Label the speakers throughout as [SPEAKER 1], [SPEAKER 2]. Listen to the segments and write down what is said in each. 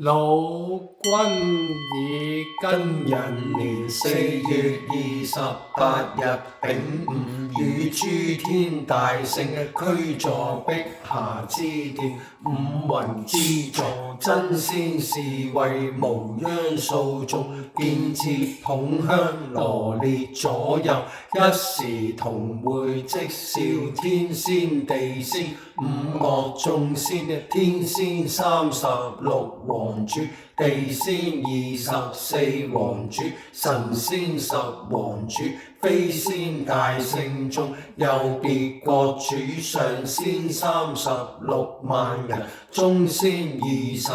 [SPEAKER 1] 老君以
[SPEAKER 2] 今日年4月28日丙午，與諸天大聖俱坐碧霞之殿，五雲之座，真仙侍衛無央數眾，建設捧香羅列左右，一時同會即笑天仙地仙五岳眾仙，天仙36王主，地仙24王主，神仙10王主，飛仙大聖眾，又別國主，上仙36萬人，中仙25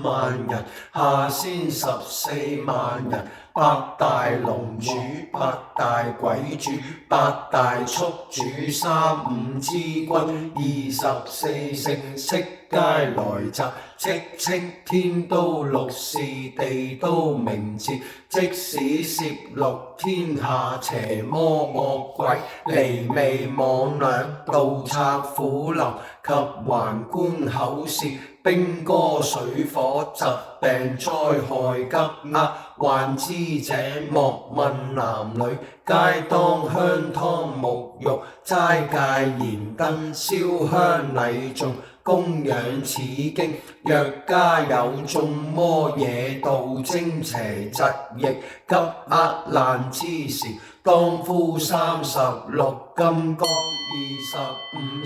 [SPEAKER 2] 萬人，下仙14萬人，八大龍主，八大鬼主，八大畜主，三五之君，24聖悉皆來集，即稱天都六事，地都明節，即使攝錄天下邪魔惡鬼，離魅魍魎，盜賊虎流及橫官口舌，兵戈水火，疾病災害急厄，患之者莫問男女，皆當香湯沐浴，齋戒燃燈，燒香禮頌，供養此經。若家有眾魔野道精邪疾疫急厄難之時，當敷36金剛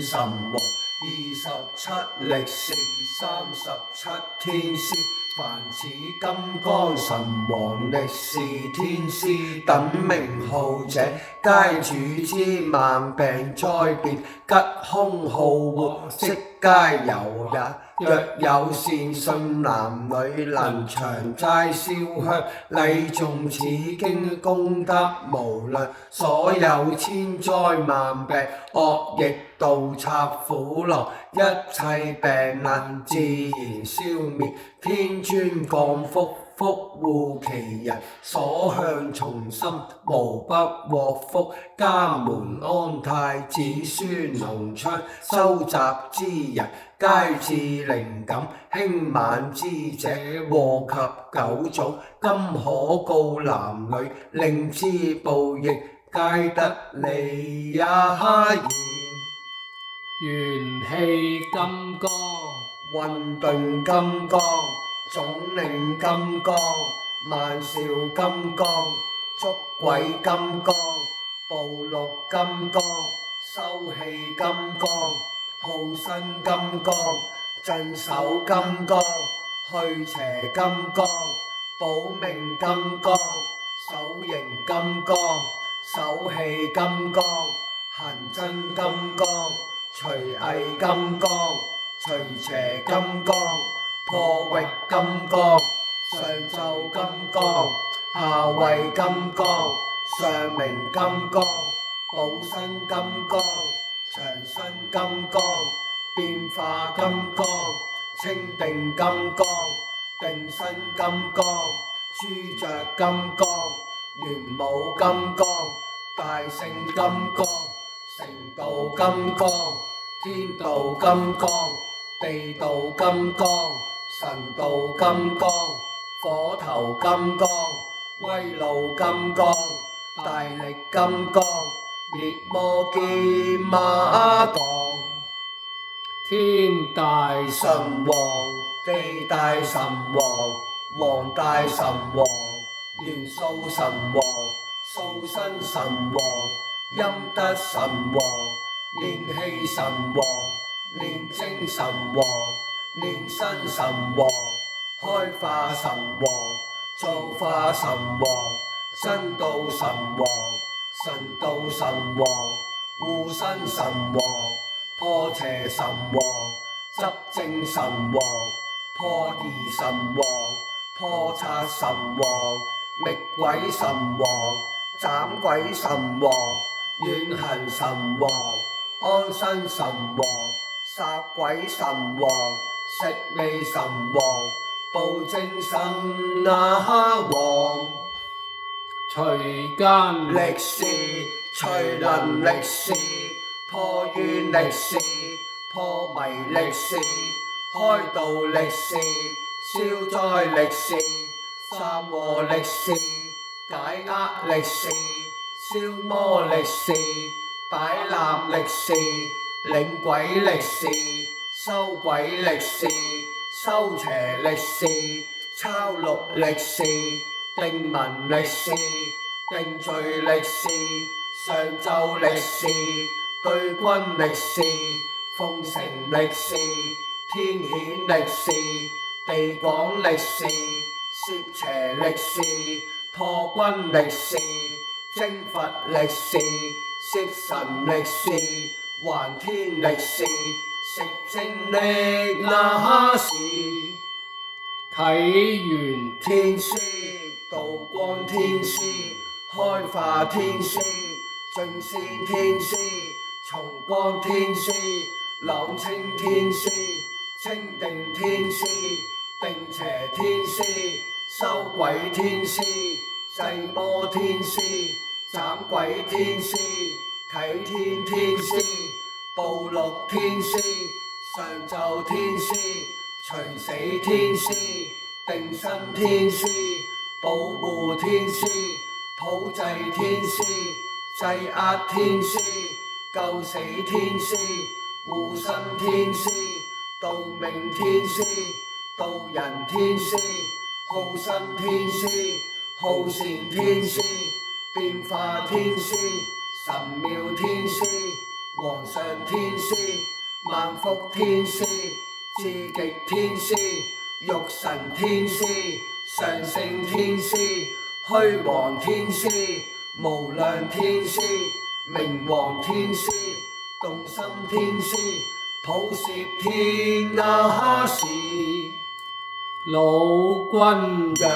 [SPEAKER 2] ，25神王，27力士，37天師。凡此金剛神王力士天師等名號者，皆主之萬病災變，吉凶好禍悉皆有也。若有善信男女，能長齋燒香，禮誦此經，功德無量，所有千災萬病、惡疫、盜賊、虎狼，一切病難自然消滅。天尊降福，福護其人，所向從心，無不獲福。家門安泰，子孫隆昌，修習之人，皆致靈感，輕慢之者禍及九族。今可告男女，令之報應，皆得利也。
[SPEAKER 1] 元氣金剛，
[SPEAKER 2] 混沌金剛，總領金剛，萬兆金剛，捉鬼金剛，步鹿金剛，收氣金剛，好身金剛，鎮守金剛，去邪金剛，保命金剛，守形金剛，手氣金剛，行真金剛，除翳金剛，除邪金剛，破域金剛，上奏金剛，下惠金剛，上明金剛，保身金剛，長生金剛，變化金剛，清定金剛，定身金剛，朱雀金剛，玄武金剛，大聖金剛，成道金剛，天道金剛，地道金剛，神道金剛，火頭金剛，威怒金剛，大力金剛，滅魔劍馬鋼。
[SPEAKER 1] 天大
[SPEAKER 2] 神王，地大神王，王大神王，元素神王，素身神王，陰德神王，練氣神王，練精神王，練身神王，開化神王，造化神王，真道神王，神道神王，護身神王，破邪神王，執政神王，破疑神王，破賊神王，滅鬼神王，斬鬼神王，遠行神王，安身神王，殺鬼神王，食味神王，報精神王。
[SPEAKER 1] 隨間
[SPEAKER 2] 力士，隨能力士，破怨力士，破迷力士，開導力士，消災歷事，三和歷事，解厄歷事，消魔歷事，擺爛歷事，領鬼歷事，收鬼歷事，收邪歷事，抄錄歷事，定文歷事，定罪歷事，上奏歷事，對君歷事，奉承歷事，天譴歷事，地廣歷事，攝邪歷事，破軍歷事，征伐歷事，攝神歷事，還天歷事，食精歷那時，
[SPEAKER 1] 啟元
[SPEAKER 2] 天師，道光天師，開化天師，進先天師，重光天師，朗清天師，清定天師，定邪天師，收鬼天師，制魔天師，斬鬼天師，啟天天師，報錄天師，上奏天師，除死天師，定身天師，保護天師，普濟天師，制壓天師，救死天師，護身天師，道命天師，道人天師，好生天師，好善天師，變化天師，神妙天師，皇上天師，萬福天師，至極天師，玉神天師，上聖天師，虛皇天師，無量天師，明皇天師，動心天師，普攝天下事。
[SPEAKER 1] 老君
[SPEAKER 2] 曰：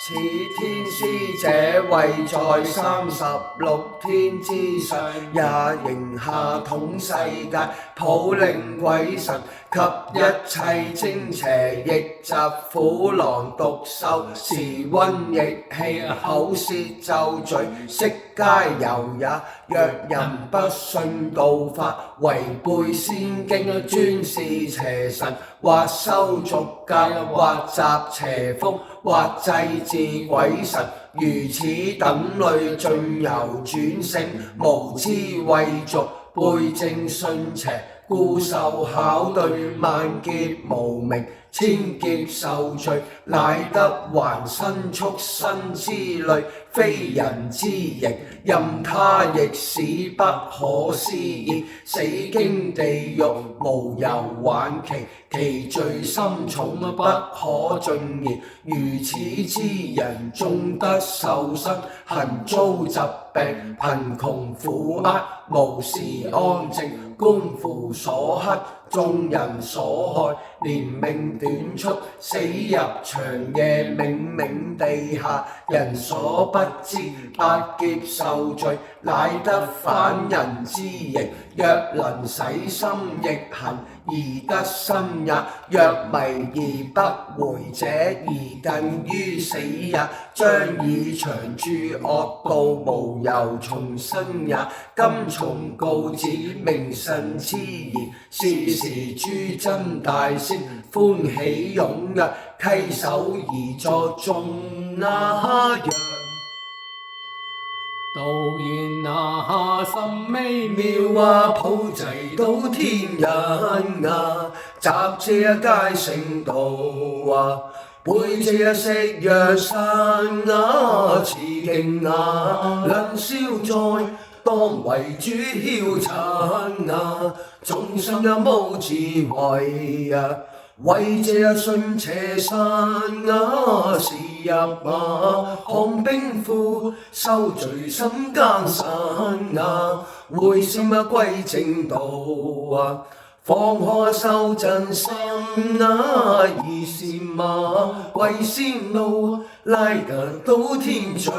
[SPEAKER 2] 此天師者，位在36天之上，也形下統世界，普令鬼神及一切精邪逆疾虎狼毒獸，時瘟疫氣，口舌咒詛，悉皆有也。若人不信道法，違背仙經，專事邪神，或修俗戒，或習邪風，或祭祀鬼神，如此等類盡由轉性，無知畏俗，背正信邪，故受考對，萬劫無明，千劫受罪，乃得還生畜生之類，非人之形，任他逆使不可思議，死經地獄，無由挽期，其罪深重不可盡言。如此之人，終得受生，行遭疾病，貧窮苦厄，無時安靜，官府所剋，眾人所害，連命短促，死入長夜，冥冥地下，人所不知，百劫受罪，乃得返人之形。若能洗心逆行，而得生也；若迷而不回者，而近於死也。將以長住惡道，無由重生也。今從告子，明臣之言，是時諸真大仙歡喜踴躍，稽首而作眾那樣。
[SPEAKER 1] 道言那甚微妙，
[SPEAKER 2] 妙啊，普濟到天人啊，集這皆聖道啊，背這息若山啊，持經啊，能消災，當為主囂塵啊，眾生也無智慧啊。為這信邪神啊，是入啊，看兵符，收罪心艱辛啊，會心歸正道啊，方可修真身啊，而善啊，為仙路，拉得到天將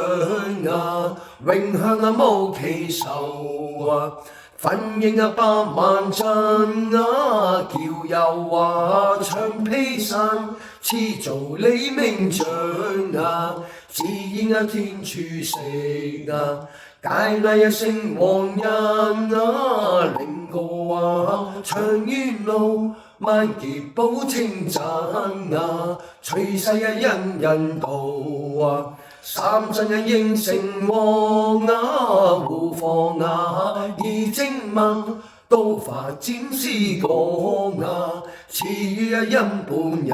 [SPEAKER 2] 啊，永享無期壽啊。奮英百萬陣啊，驕遊長披山，始造李明將啊，自然天柱石啊，解禮聖王人啊，靈歌啊，長遠路萬劫保清真啊，隨世人人道啊，三真應成王啊，護法啊，義正默道法占師講啊，賜予陰半日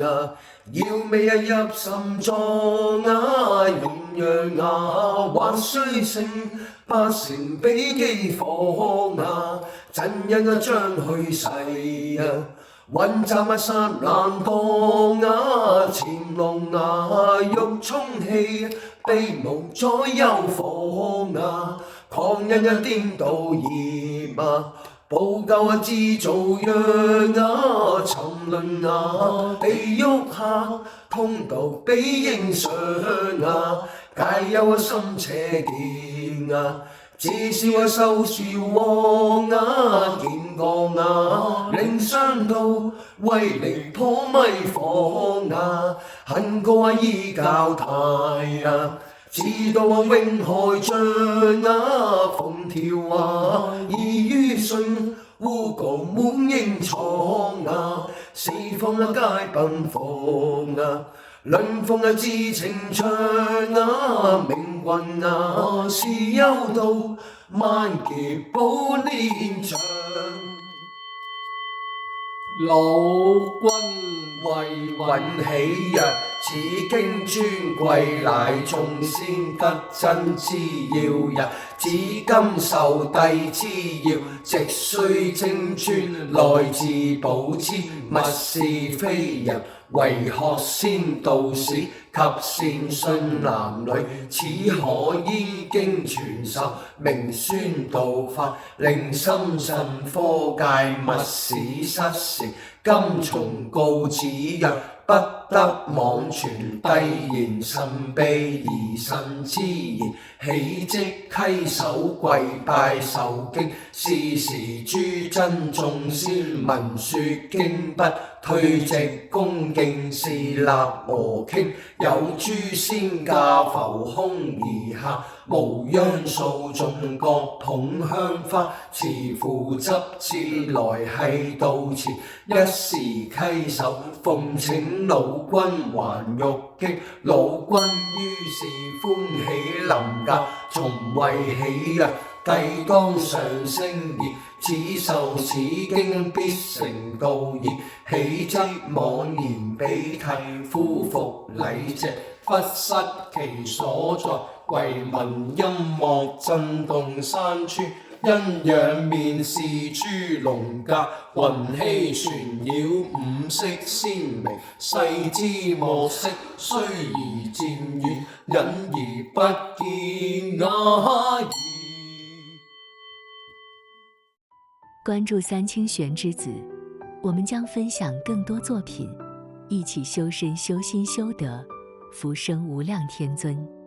[SPEAKER 2] 啊，要味入心臟啊，豔陽啊，或須成百成比饑荒啊，真人將去世啊，混雜殺難當啊，潛龍啊，欲充氣，悲無再憂慌啊，狂人顛倒業啊，報救自造殃啊，沉淪啊，地獄下通毒比應上啊，皆有心邪見啊，至少受樹旺啊，見光啊，靈相道威力破迷方啊，恨過依教態啊，知道永害障啊，風調啊，異於信污垢滿盈瘡啊，四方皆奔放啊，論風知情長啊，命運啊是有道，萬劫保年長。
[SPEAKER 1] 老君
[SPEAKER 2] 為運起日，此經尊貴乃眾先得真之要日，至今受帝之要，直須正尊來自保之，勿是非人。為學先道士及善信男女，此可依經傳授，明宣道法，令心神科界勿使失時。今從告子曰：不得妄傳帝言，神秘而慎之言，起即稽首跪拜受經，是時諸真眾先聞說經不退席恭敬，是立俄傾，有諸仙駕浮空而下，無央數眾各捧香花，持符執節來繫道前，一時稽首奉請老君還欲擊，老君於是歡喜臨駕，從位起曰：帝當上聲言，此受此經必成道義，起則妄言比替，夫服禮謝，忽失其所在，惟聞音樂震動山川，因仰面視諸龍駕，雲氣旋繞五色鮮明，細枝莫識，雖而漸遠，隱而不見啊！
[SPEAKER 3] 關注三清玄之子，我們將分享更多作品，一起修身修心修德，福生無量天尊。